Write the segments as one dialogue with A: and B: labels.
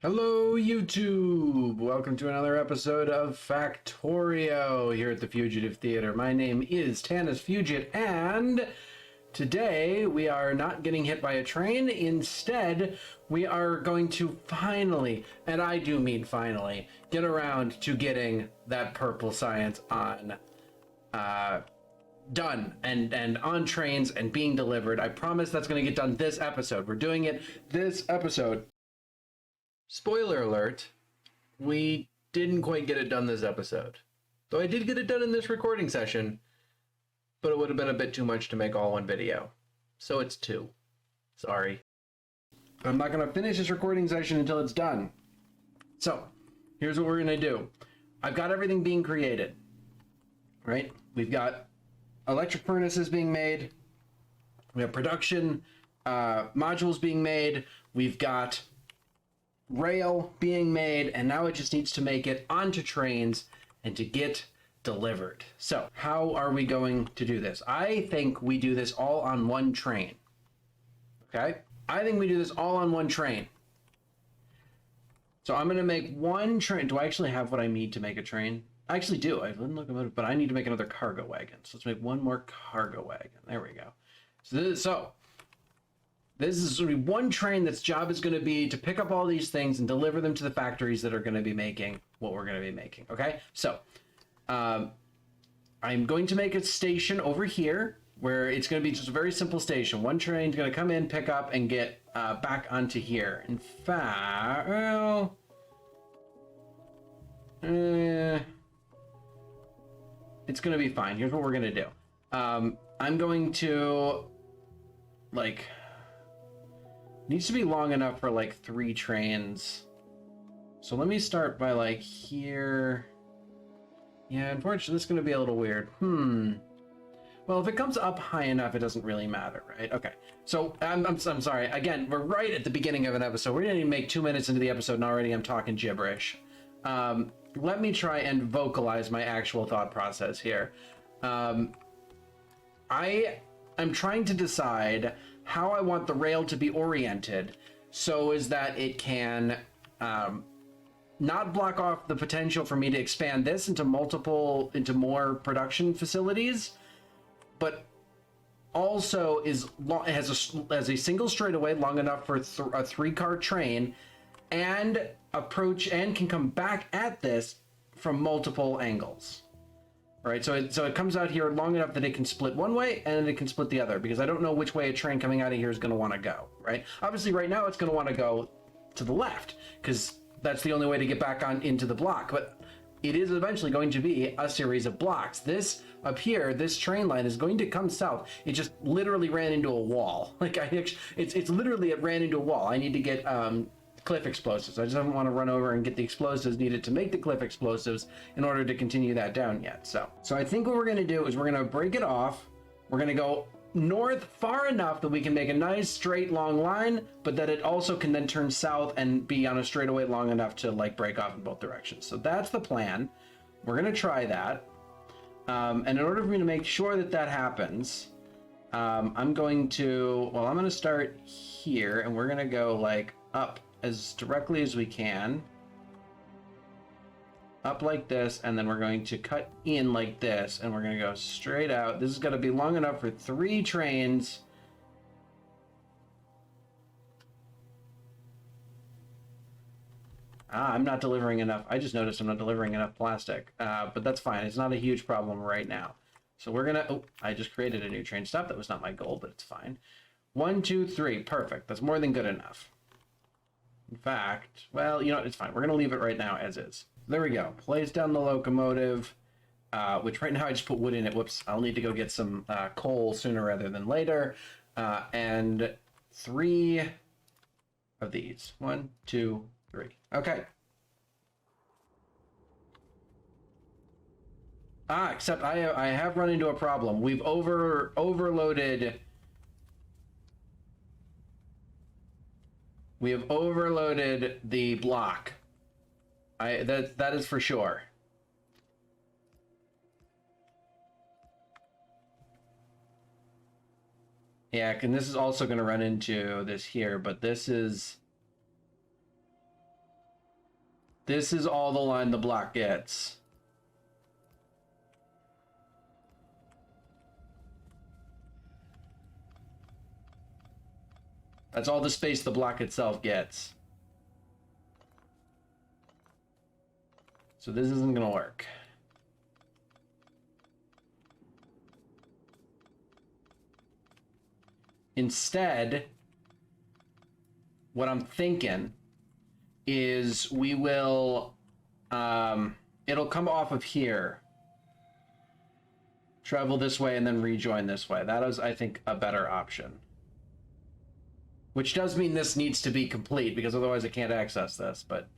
A: Hello, YouTube! Welcome to another episode of Factorio here at the Fugitive Theater. My name is Tanis Fugit, and today we are not getting hit by a train. Instead, we are going to finally, and I do mean finally, get around to getting that purple science on done and on trains and being delivered. I promise that's going to get done this episode. We're doing it this episode. Spoiler alert, we didn't quite get it done this episode. Though I did get it done in this recording session, but it would have been a bit too much to make all one video. So it's two. Sorry. I'm not going to finish this recording session until it's done. So, here's what we're going to do. I've got everything being created, right? We've got electric furnaces being made. We have production modules being made. We've got rail being made, and now it just needs to make it onto trains and to get delivered. So how are we going to do this? I think we do this all on one train. Okay, I think we do this all on one train. So I'm going to make one train. Do I actually have what I need to make a train? I actually do. I didn't look about it, but I need to make another cargo wagon. So let's make one more cargo wagon. There we go. This is going to be one train that's job is going to be to pick up all these things and deliver them to the factories that are going to be making what we're going to be making. Okay, so I'm going to make a station over here where it's going to be just a very simple station. One train's going to come in, pick up, and get back onto here. In fact, well, it's going to be fine. Here's what we're going to do. I'm going to, like, needs to be long enough for like 3 trains. So let me start by like here. Yeah, unfortunately, this is going to be a little weird. Well, if it comes up high enough, it doesn't really matter, right? Okay. So I'm sorry. Again, we're right at the beginning of an episode. We're going to make 2 minutes into the episode, and already I'm talking gibberish. Let me try and vocalize my actual thought process here. I'm trying to decide how I want the rail to be oriented so as that it can not block off the potential for me to expand this into more production facilities, but also has a single straightaway long enough for a 3-car train and approach and can come back at this from multiple angles. All right, so it comes out here long enough that it can split one way and it can split the other, because I don't know which way a train coming out of here is going to want to go, right? Obviously, right now it's going to want to go to the left, because that's the only way to get back on into the block, but it is eventually going to be a series of blocks. This up here, this train line is going to come south. It just literally ran into a wall. Like, it ran into a wall. I need to get cliff explosives. I just don't want to run over and get the explosives needed to make the cliff explosives in order to continue that down yet. So I think what we're going to do is we're going to break it off. We're going to go north far enough that we can make a nice straight long line, but that it also can then turn south and be on a straightaway long enough to like break off in both directions. So that's the plan. We're going to try that. And in order for me to make sure that that happens, I'm going to start here, and we're going to go like up as directly as we can, up like this, and then we're going to cut in like this, and we're going to go straight out. This is going to be long enough for 3 trains. I'm not delivering enough. I just noticed I'm not delivering enough plastic, but that's fine. It's not a huge problem right now. So we're gonna, I just created a new train stop. That was not my goal, but it's fine. 1, 2, 3, perfect. That's more than good enough. In fact, well, you know, it's fine. We're going to leave it right now as is. There we go. Place down the locomotive, which right now I just put wood in it. Whoops. I'll need to go get some coal sooner rather than later. And 3 of these. 1, 2, 3. Okay. Except I have run into a problem. We've overloaded. We have overloaded the block. That is for sure. Yeah, and this is also going to run into this here, but this is This is all the line the block gets. That's all the space the block itself gets. So this isn't gonna work. Instead, what I'm thinking is we will, it'll come off of here, travel this way, and then rejoin this way. That is, I think, a better option. Which does mean this needs to be complete, because otherwise I can't access this, but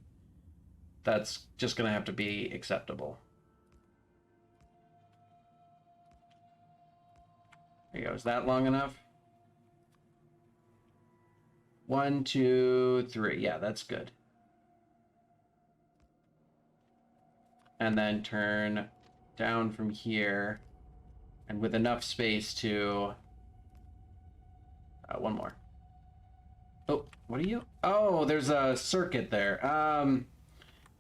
A: that's just gonna have to be acceptable. There you go, is that long enough? 1, 2, 3, yeah, that's good. And then turn down from here, and with enough space to, one more. Oh, what are you? Oh, there's a circuit there.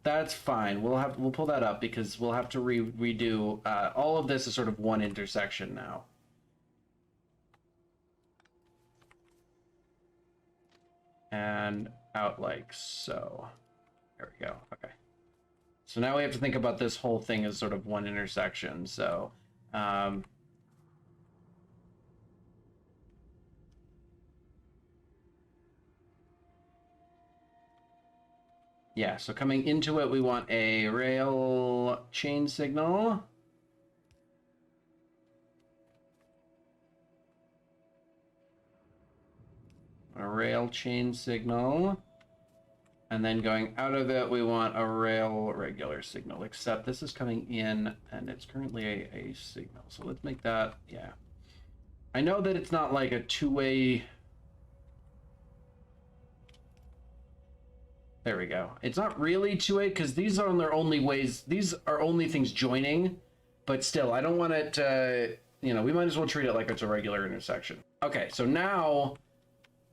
A: That's fine. We'll pull that up because we'll have to redo. All of this is sort of one intersection now. And out like so. There we go. Okay. So now we have to think about this whole thing as sort of one intersection. So, yeah, so coming into it, we want a rail chain signal. A rail chain signal. And then going out of it, we want a rail regular signal, except this is coming in and it's currently a signal. So let's make that, yeah. I know that it's not like a two-way. There we go. It's not really two-way because these are their only ways. These are only things joining, but still, I don't want it to, you know, we might as well treat it like it's a regular intersection. Okay, so now,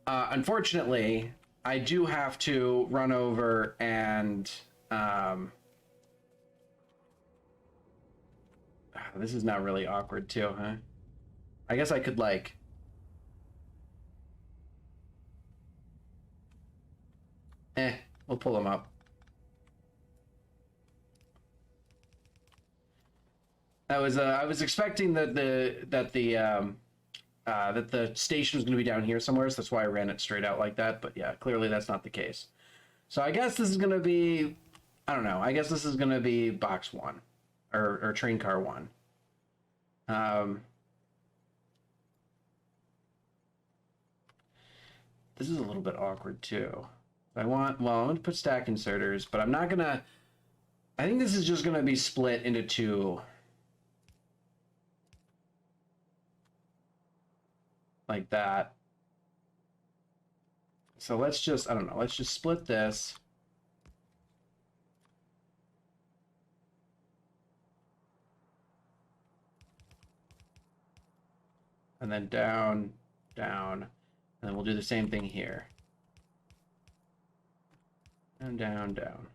A: unfortunately, I do have to run over and, this is now really awkward too, huh? I guess I could like, we'll pull them up. I was expecting that the station was going to be down here somewhere, so that's why I ran it straight out like that. But yeah, clearly that's not the case. So I guess this is going to be, I don't know. I guess this is going to be box 1 or train car 1. This is a little bit awkward too. I'm going to put stack inserters, but I'm not going to, I think this is just going to be split into 2. Like that. So let's just, I don't know, let's just split this. And then down, down, and then we'll do the same thing here. And down, down.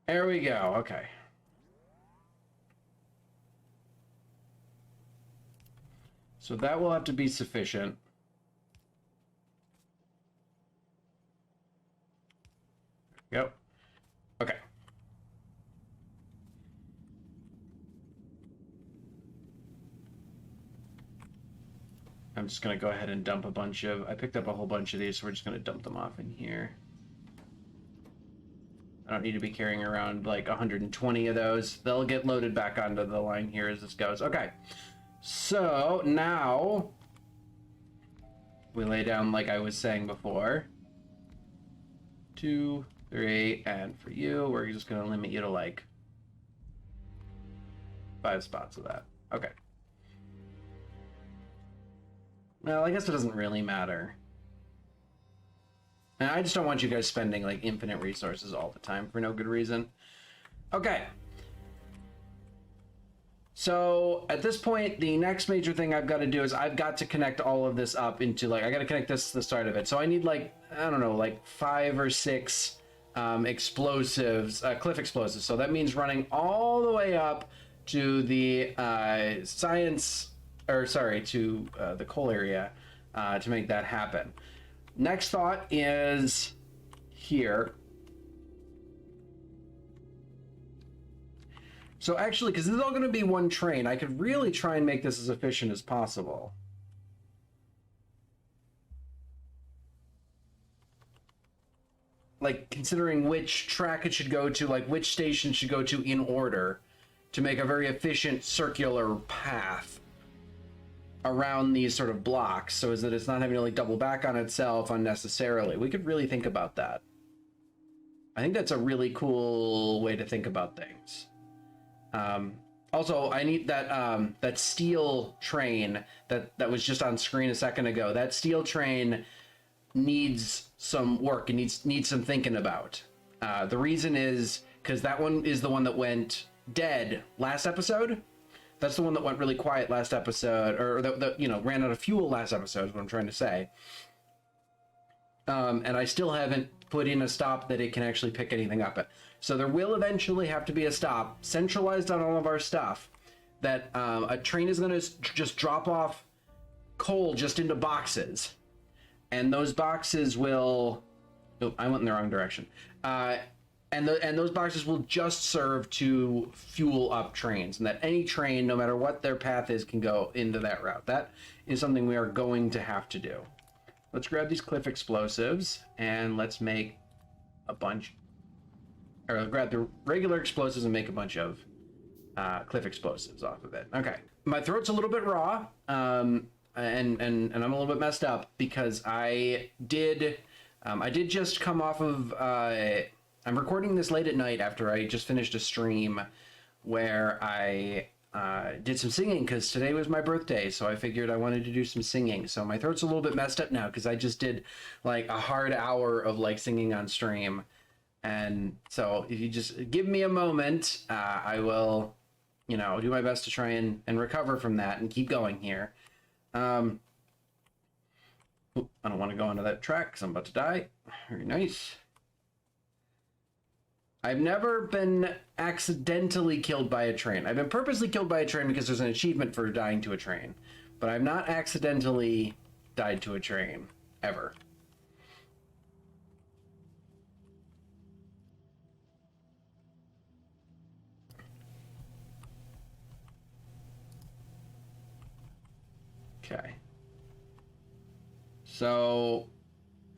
A: There we go, okay. So that will have to be sufficient. Yep. Okay. I'm just going to go ahead and dump a bunch of, I picked up a whole bunch of these, so we're just going to dump them off in here. I don't need to be carrying around like 120 of those. They'll get loaded back onto the line here as this goes. Okay. So now we lay down like I was saying before. 2, 3, and for you, we're just going to limit you to like 5 spots of that. Okay. Well, I guess it doesn't really matter. And I just don't want you guys spending like infinite resources all the time for no good reason. Okay. So at this point, the next major thing I've got to do is I've got to connect all of this up into like, I got to connect this to the start of it. So I need like, I don't know, like 5 or 6 explosives, cliff explosives. So that means running all the way up to the the coal area to make that happen. Next thought is here. So actually, because this is all going to be one train, I could really try and make this as efficient as possible. Like, considering which track it should go to, like which station should go to in order to make a very efficient circular path around these sort of blocks so as that it's not having to like double back on itself unnecessarily. We could really think about that. I think that's a really cool way to think about things. Also, I need that steel train that was just on screen a second ago. That steel train needs some work. It needs some thinking about. The reason is because that one is the one that went dead last episode. That's the one that went really quiet last episode, or that ran out of fuel last episode, is what I'm trying to say. And I still haven't put in a stop that it can actually pick anything up at. So there will eventually have to be a stop centralized on all of our stuff that a train is going to just drop off coal just into boxes. And those boxes will... Oh, I went in the wrong direction. And those boxes will just serve to fuel up trains, and that any train, no matter what their path is, can go into that route. That is something we are going to have to do. Let's grab these cliff explosives, and let's make a bunch... Or grab the regular explosives and make a bunch of cliff explosives off of it. Okay. My throat's a little bit raw, and I'm a little bit messed up because I did just come off of... I'm recording this late at night after I just finished a stream where I did some singing because today was my birthday, so I figured I wanted to do some singing. So my throat's a little bit messed up now because I just did like a hard hour of like singing on stream. And so if you just give me a moment, I will, do my best to try and recover from that and keep going here. I don't want to go onto that track because I'm about to die. Very nice. I've never been accidentally killed by a train. I've been purposely killed by a train because there's an achievement for dying to a train. But I've not accidentally died to a train, ever. Okay. So...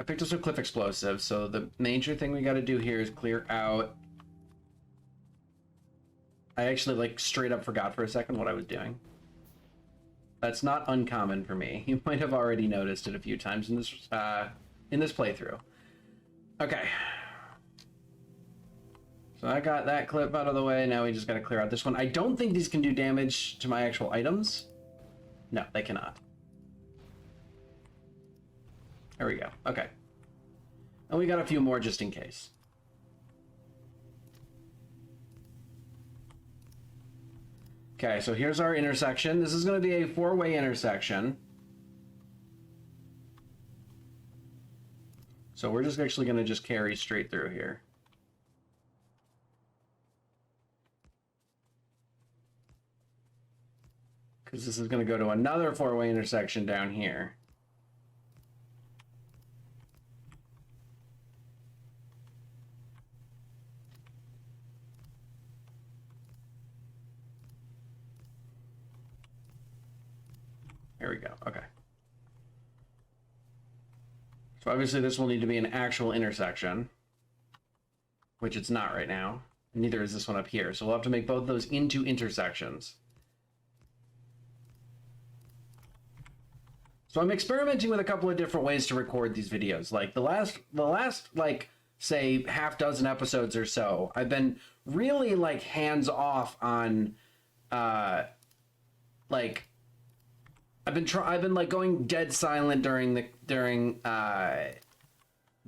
A: I picked up some cliff explosives, so the major thing we got to do here is clear out... I actually, like, straight up forgot for a second what I was doing. That's not uncommon for me. You might have already noticed it a few times in this playthrough. Okay. So I got that clip out of the way, now we just got to clear out this one. I don't think these can do damage to my actual items. No, they cannot. There we go. Okay. And we got a few more just in case. Okay, so here's our intersection. This is going to be a four-way intersection. So we're just actually going to just carry straight through here. Because this is going to go to another four-way intersection down here. There we go. Okay. So obviously this will need to be an actual intersection, which it's not right now. Neither is this one up here. So we'll have to make both those into intersections. So I'm experimenting with a couple of different ways to record these videos. Like the last like say half dozen episodes or so, I've been really like hands off on like I've been like going dead silent during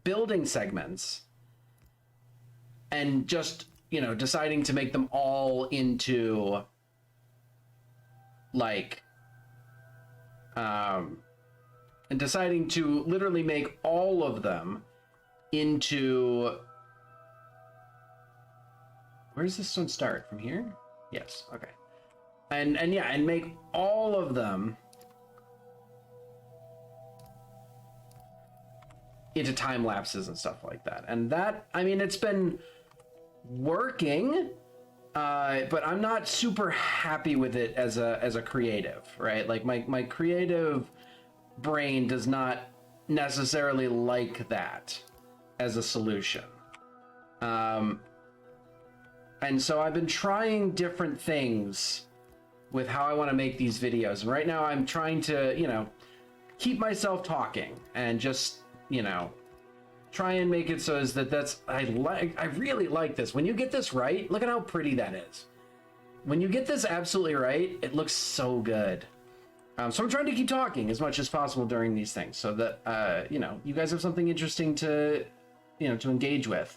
A: building segments, and just deciding to make them all into like and deciding to literally make all of them into Where does this one start? From here? Yes, okay. And yeah, and make all of them into time lapses and stuff like that. And that, I mean, it's been working, but I'm not super happy with it as a creative, right? Like my creative brain does not necessarily like that as a solution. And so I've been trying different things with how I want to make these videos. And right now I'm trying to, you know, keep myself talking and just, you know, try and make it so that I really like this. When you get this right, look at how pretty that is. When you get this absolutely right, it looks so good. So I'm trying to keep talking as much as possible during these things so that, you know, you guys have something interesting to, you know, to engage with.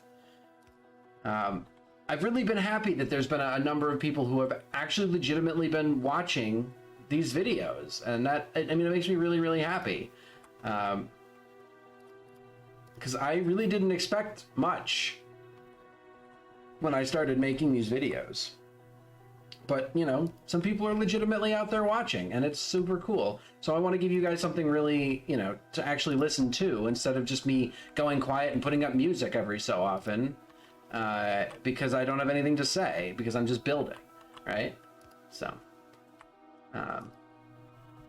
A: I've really been happy that there's been a number of people who have actually legitimately been watching these videos. And that, I mean, it makes me really, really happy. Because I really didn't expect much when I started making these videos. But, you know, some people are legitimately out there watching, and it's super cool. So I want to give you guys something really, you know, to actually listen to instead of just me going quiet and putting up music every so often. Because I don't have anything to say, because I'm just building, right? So, I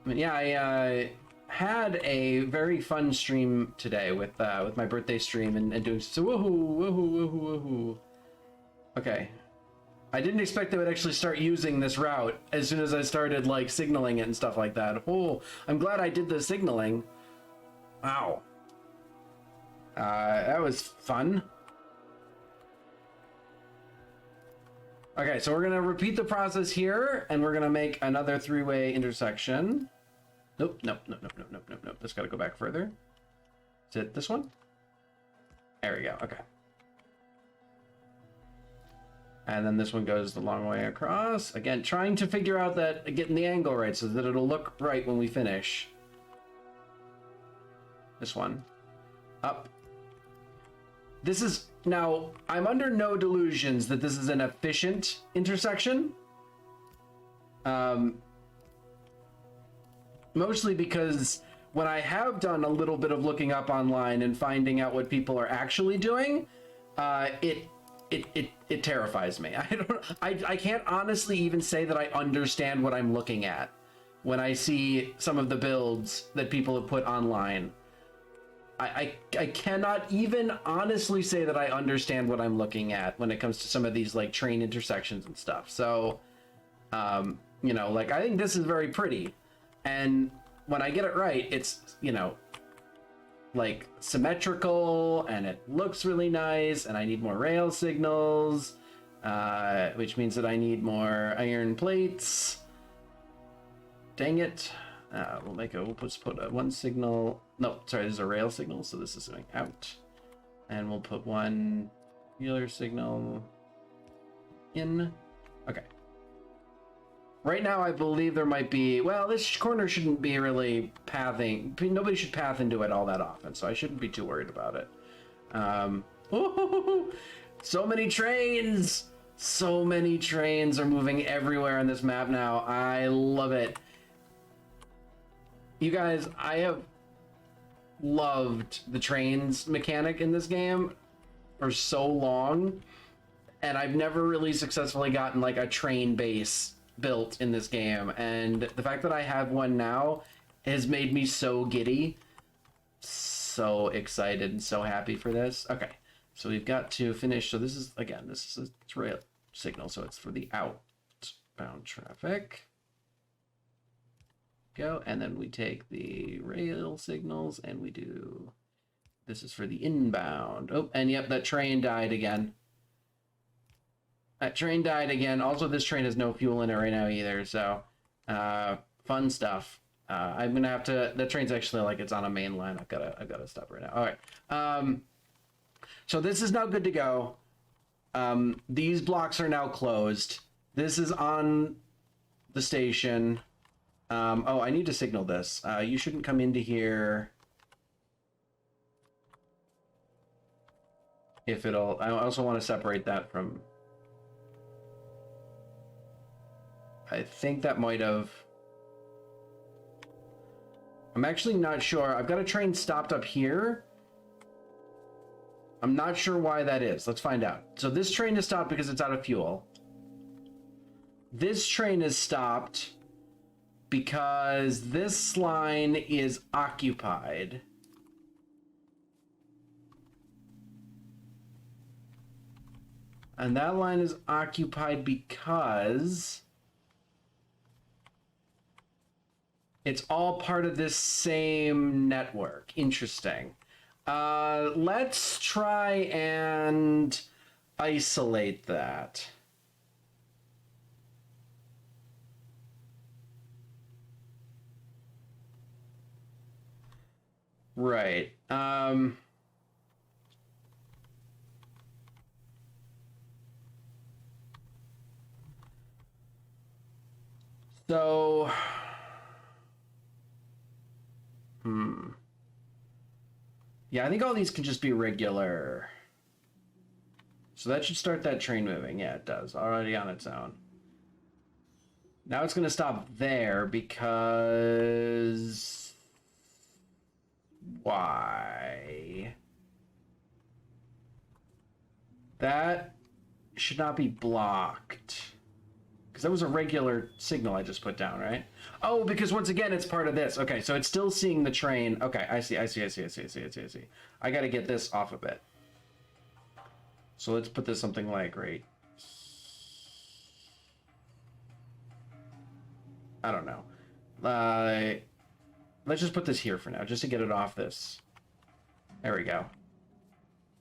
A: mean, yeah, I had a very fun stream today with my birthday stream and doing so. Woohoo. Okay, I didn't expect they would actually start using this route as soon as I started like signaling it and stuff like that. Oh, I'm glad I did the signaling. Wow, that was fun. Okay, so we're gonna repeat the process here, and we're gonna make another three-way intersection. Nope. Just gotta go back further. Is it this one? There we go, okay. And then this one goes the long way across. Again, trying to figure out that, getting the angle right so that it'll look right when we finish. This one. Up. This is, now, I'm under no delusions that this is an efficient intersection. Mostly because when I have done a little bit of looking up online and finding out what people are actually doing, it terrifies me. I can't honestly even say that I understand what I'm looking at when I see some of the builds that people have put online. I cannot even honestly say that I understand what I'm looking at when it comes to some of these like train intersections and stuff. So, you know, like I think this is very pretty. And when I get it right, it's, you know, like symmetrical and it looks really nice, and I need more rail signals, which means that I need more iron plates. Dang it. We'll put a one signal. No, sorry, this is a rail signal, so this is going out. And we'll put one wheeler signal in. Okay. Right now, I believe there might be, well, this corner shouldn't be really pathing. Nobody should path into it all that often, so I shouldn't be too worried about it. So many trains! So many trains are moving everywhere on this map now. I love it. You guys, I have loved the trains mechanic in this game for so long, and I've never really successfully gotten like a train base built in this game, and the fact that I have one now has made me so giddy, so excited and so happy for this. Okay, so we've got to finish. So this is, again, this is a rail signal, so it's for the outbound traffic. Go, and then we take the rail signals and we do, this is for the inbound. Oh, and yep, that train died again. That train died again. Also, this train has no fuel in it right now either, so fun stuff. I'm gonna have to, that train's actually like, it's on a main line. I've gotta stop right now. All right. So this is now good to go. These blocks are now closed. This is on the station. Oh, I need to signal this. You shouldn't come into here. If it'll, I also want to separate that from I think that might have... I'm actually not sure. I've got a train stopped up here. I'm not sure why that is. Let's find out. So this train is stopped because it's out of fuel. This train is stopped because this line is occupied. And that line is occupied because it's all part of this same network. Interesting. Let's try and isolate that. Right. So, yeah, I think all these can just be regular. So that should start that train moving. Yeah, it does. Already on its own. Now it's going to stop there because... Why? That should not be blocked. Because that was a regular signal I just put down, right? Oh, because once again, it's part of this. Okay, so it's still seeing the train. Okay, I see. I got to get this off a bit. So let's put this something like right. I don't know. Let's just put this here for now, just to get it off this. There we go.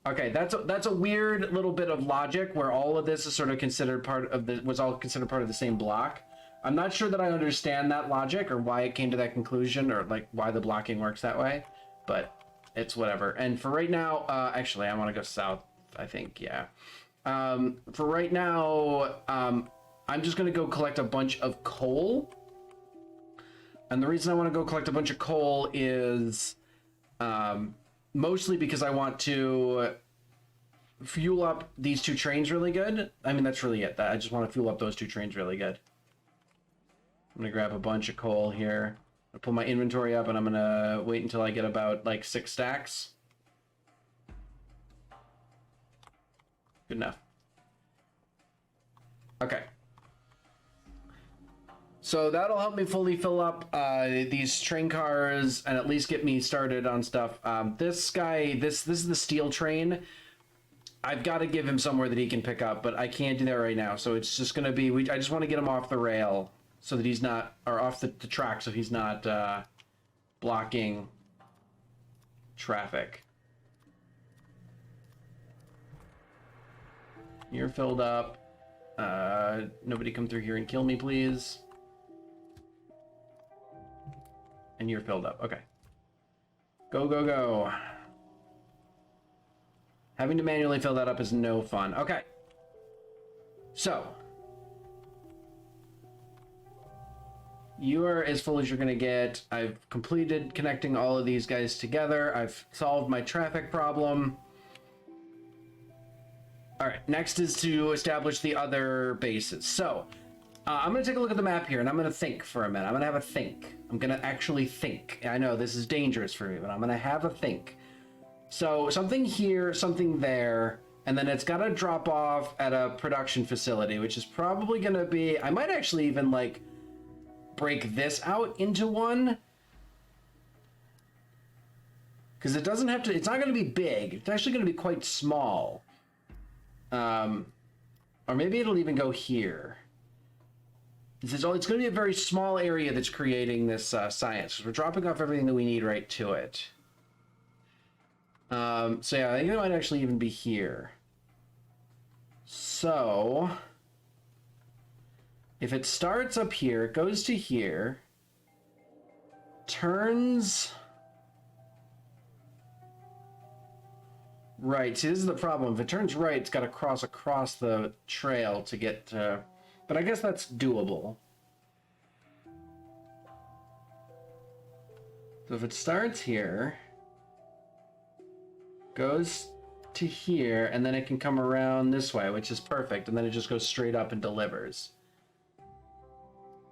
A: Okay, that's a weird little bit of logic where all of this is sort of considered part of the was all considered part of the same block. I'm not sure that I understand that logic or why it came to that conclusion or like why the blocking works that way, but it's whatever. And for right now, actually, I want to go south. I think, yeah. For right now, I'm just gonna go collect a bunch of coal. And the reason I want to go collect a bunch of coal is mostly because I want to fuel up these two trains really good. I mean, that's really it. I just want to fuel up those two trains really good. I'm going to grab a bunch of coal here. I'll pull my inventory up and I'm going to wait until I get about like 6 stacks. Good enough. Okay. So that'll help me fully fill up these train cars and at least get me started on stuff. This guy, this is the steel train. I've got to give him somewhere that he can pick up, but I can't do that right now. So it's just going to be, I just want to get him off the rail so that he's not, or off the track so he's not blocking traffic. You're filled up. Nobody come through here and kill me, please. And you're filled up. Okay. Go, go, go. Having to manually fill that up is no fun. Okay. So. You are as full as you're going to get. I've completed connecting all of these guys together. I've solved my traffic problem. All right. Next is to establish the other bases. So. I'm going to take a look at the map here, and I'm going to think for a minute. I'm going to have a think. I'm going to actually think. I know this is dangerous for me, but I'm going to have a think. So something here, something there, and then it's got to drop off at a production facility, which is probably going to be... I might actually even, like, break this out into one. Because it doesn't have to... It's not going to be big. It's actually going to be quite small. Or maybe it'll even go here. It's going to be a very small area that's creating this science. We're dropping off everything that we need right to it. So yeah, I think it might actually even be here. So, if it starts up here, it goes to here, turns... Right, see this is the problem. If it turns right, it's got to cross across the trail to get to... But I guess that's doable. So if it starts here, goes to here, and then it can come around this way, which is perfect, and then it just goes straight up and delivers.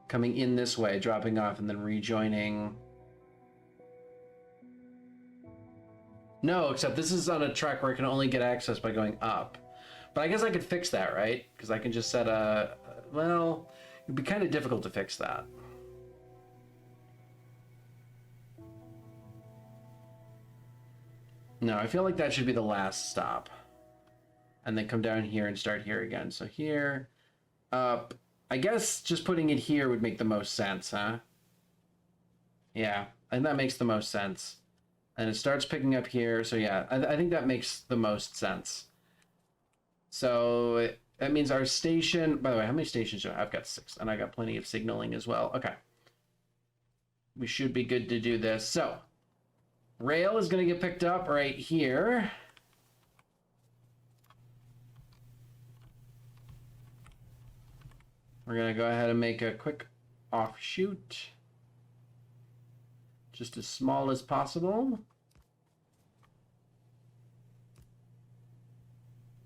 A: coming in this way, dropping off, and then rejoining. No, except this is on a track where I can only get access by going up. But I guess I could fix that, right? Because I can just set a... Well, it'd be kind of difficult to fix that. No, I feel like that should be the last stop. And then come down here and start here again. So here, up. I guess just putting it here would make the most sense, huh? Yeah, and that makes the most sense. And it starts picking up here. So yeah, I think that makes the most sense. So that means our station, by the way, how many stations do I have? I've got 6, and I got plenty of signaling as well. Okay. We should be good to do this. So rail is going to get picked up right here. We're going to go ahead and make a quick offshoot. Just as small as possible.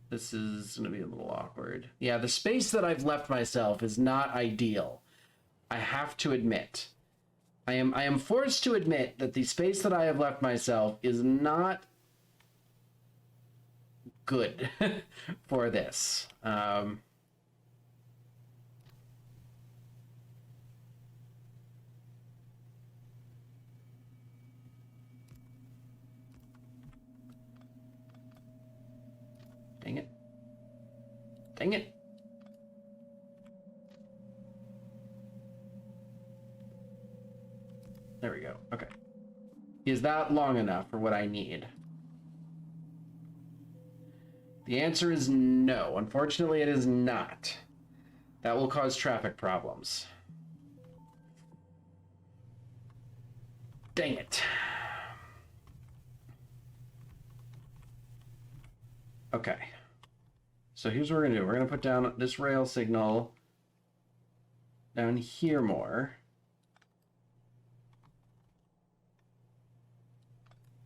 A: This is going to be a little awkward. Yeah, the space that I've left myself is not ideal. I have to admit. I am forced to admit that the space that I have left myself is not good for this. Dang it. Dang it. There we go. Okay. Is that long enough for what I need? The answer is no. Unfortunately, it is not. That will cause traffic problems. Dang it. Okay. So here's what we're going to do. We're going to put down this rail signal down here more.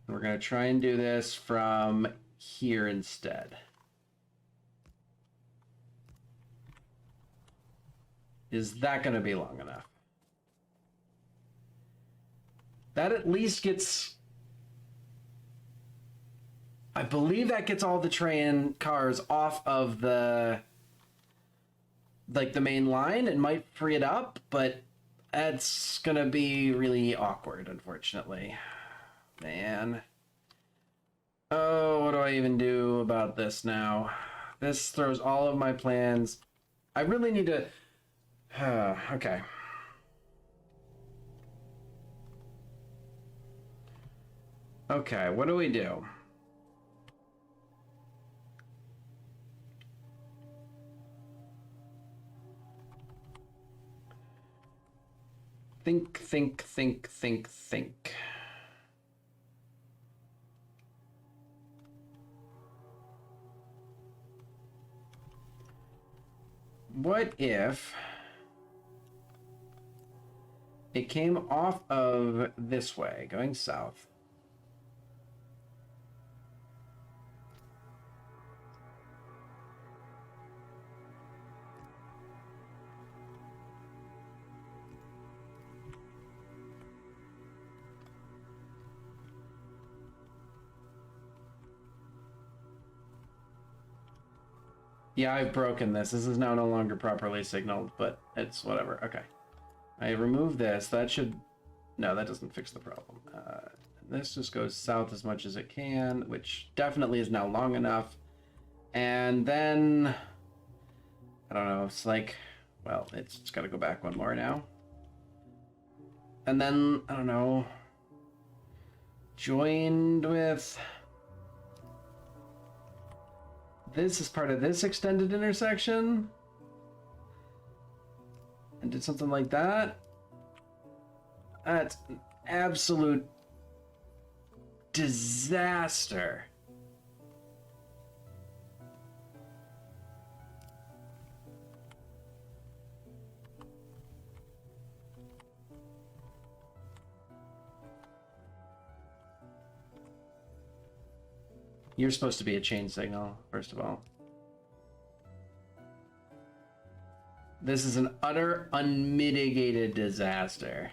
A: We're going to try and do this from here instead. Is that going to be long enough? That at least gets... I believe that gets all the train cars off of the... like the main line. It might free it up, but that's going to be really awkward, unfortunately. Man. Oh, what do I even do about this now? This throws all of my plans. I really need to... okay. Okay, what do we do? Think. What if it came off of this way, going south? Yeah, I've broken this. This is now no longer properly signaled, but it's whatever. Okay. I remove this. That should... No, that doesn't fix the problem. This just goes south as much as it can, which definitely is now long enough. And then... I don't know. It's like... Well, it's got to go back one more now. And then, I don't know... Joined with... This is part of this extended intersection. And did something like that. That's an absolute disaster. You're supposed to be a chain signal, first of all. This is an utter, unmitigated disaster.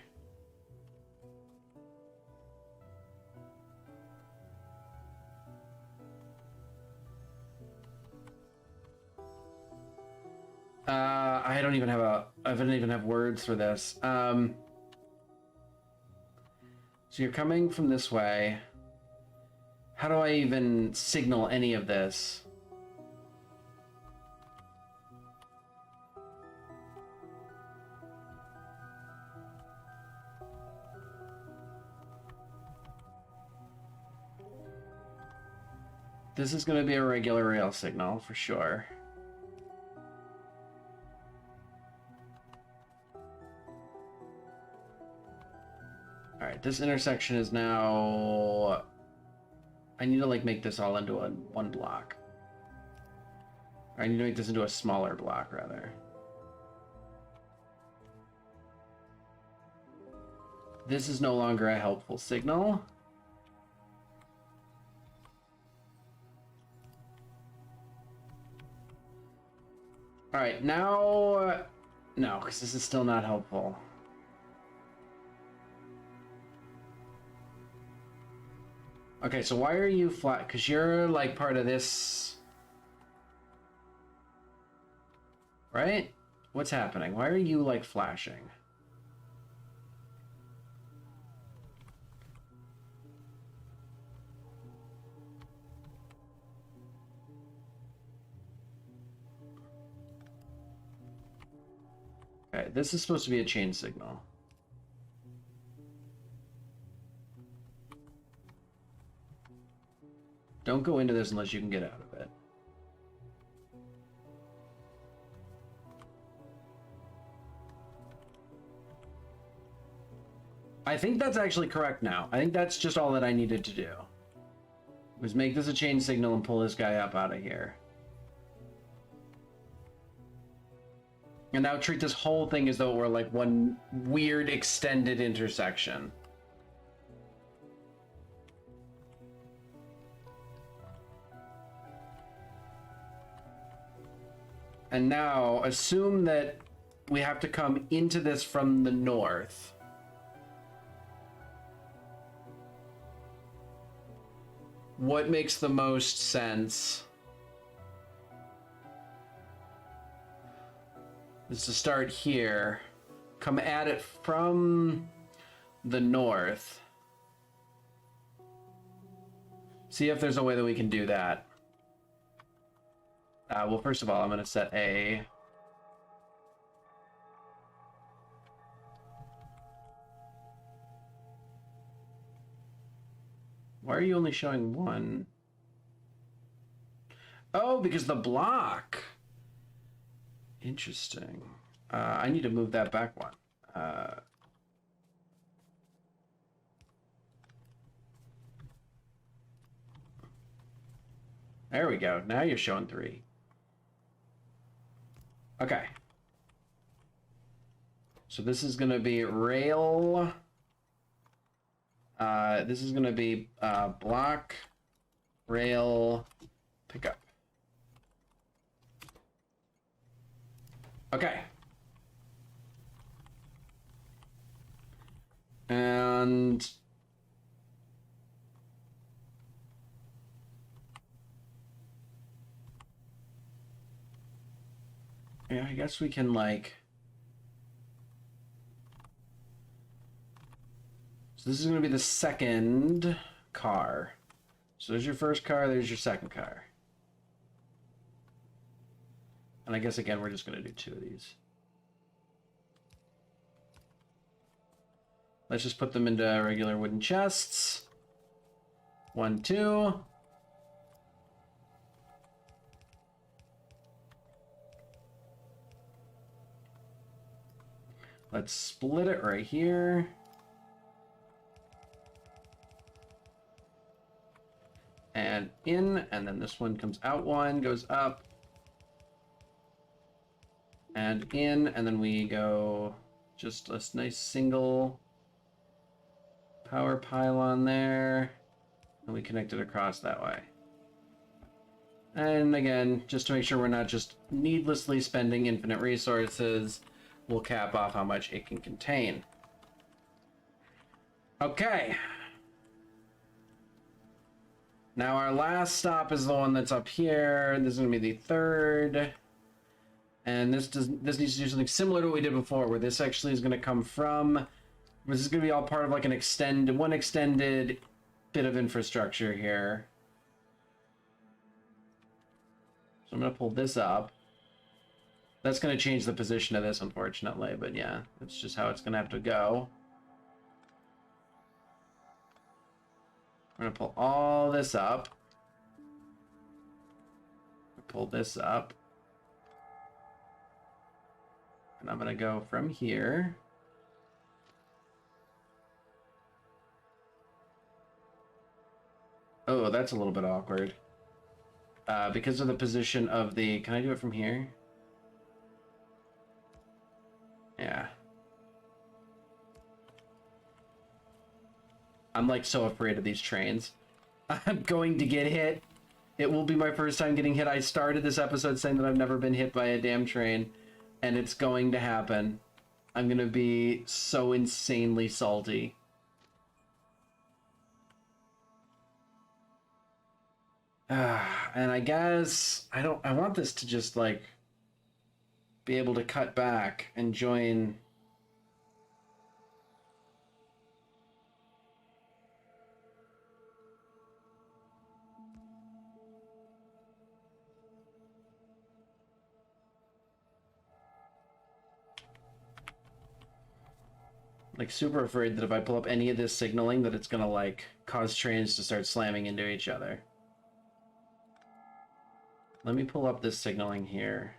A: I don't even have words for this. So you're coming from this way. How do I even signal any of this? This is going to be a regular rail signal for sure. All right, this intersection is now... I need to like make this all into one block. Or I need to make this into a smaller block rather. This is no longer a helpful signal. All right, now, no, because this is still not helpful. Okay, so why are you flat? Because you're like part of this, right? What's happening? Why are you like flashing? Okay, this is supposed to be a chain signal. Don't go into this unless you can get out of it. I think that's actually correct now. I think that's just all that I needed to do. Was make this a chain signal and pull this guy up out of here. And now treat this whole thing as though it were like one weird extended intersection. And now assume that we have to come into this from the north. What makes the most sense is to start here, come at it from the north. See if there's a way that we can do that. Well, first of all, I'm going to set a... Why are you only showing one? Oh, because the block. Interesting. I need to move that back one. There we go. Now you're showing three. Okay. So this is going to be rail. This is going to be block, rail, pickup. Okay. And yeah, I guess we can like, so this is going to be the second car. So there's your first car, there's your second car. And I guess again, we're just going to do two of these. Let's just put them into regular wooden chests. 1, 2. Let's split it right here. And in, and then this one comes out one, goes up. And in, and then we go just a nice single power pylon there, and we connect it across that way. And again, just to make sure we're not just needlessly spending infinite resources, we'll cap off how much it can contain. Okay. Now our last stop is the one that's up here. This is going to be the third. And this needs to do something similar to what we did before, where this actually is going to come from... This is going to be all part of like one extended bit of infrastructure here. So I'm going to pull this up. That's going to change the position of this, unfortunately, but yeah, that's just how it's going to have to go. I'm going to pull all this up. Pull this up. And I'm going to go from here. Oh, that's a little bit awkward. Because of the position of the... Can I do it from here? Yeah. I'm like so afraid of these trains. I'm going to get hit. It will be my first time getting hit. I started this episode saying that I've never been hit by a damn train. And it's going to happen. I'm going to be so insanely salty. And I guess I want this to just like be able to cut back and join. Like super afraid that if I pull up any of this signaling that it's gonna like cause trains to start slamming into each other. Let me pull up this signaling here.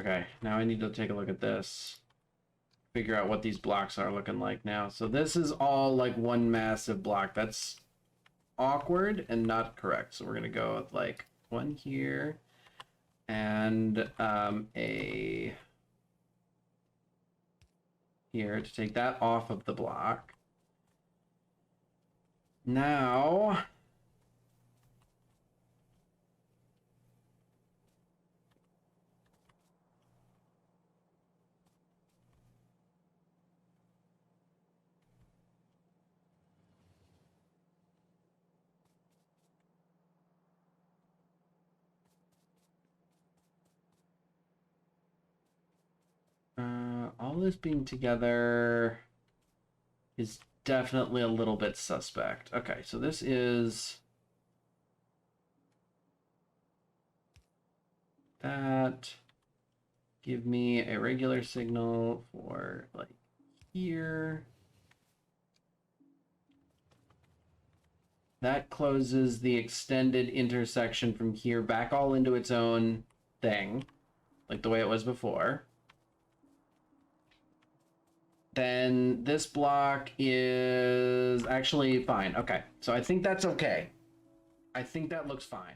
A: Okay, now I need to take a look at this. Figure out what these blocks are looking like now. So this is all like one massive block. That's awkward and not correct. So we're gonna go with like one here and a here to take that off of the block. Now all this being together is definitely a little bit suspect. Okay, so this is that. Give me a regular signal for like here. That closes the extended intersection from here back all into its own thing, like the way it was before. Then this block is actually fine. Okay, so I think that's okay. I think that looks fine.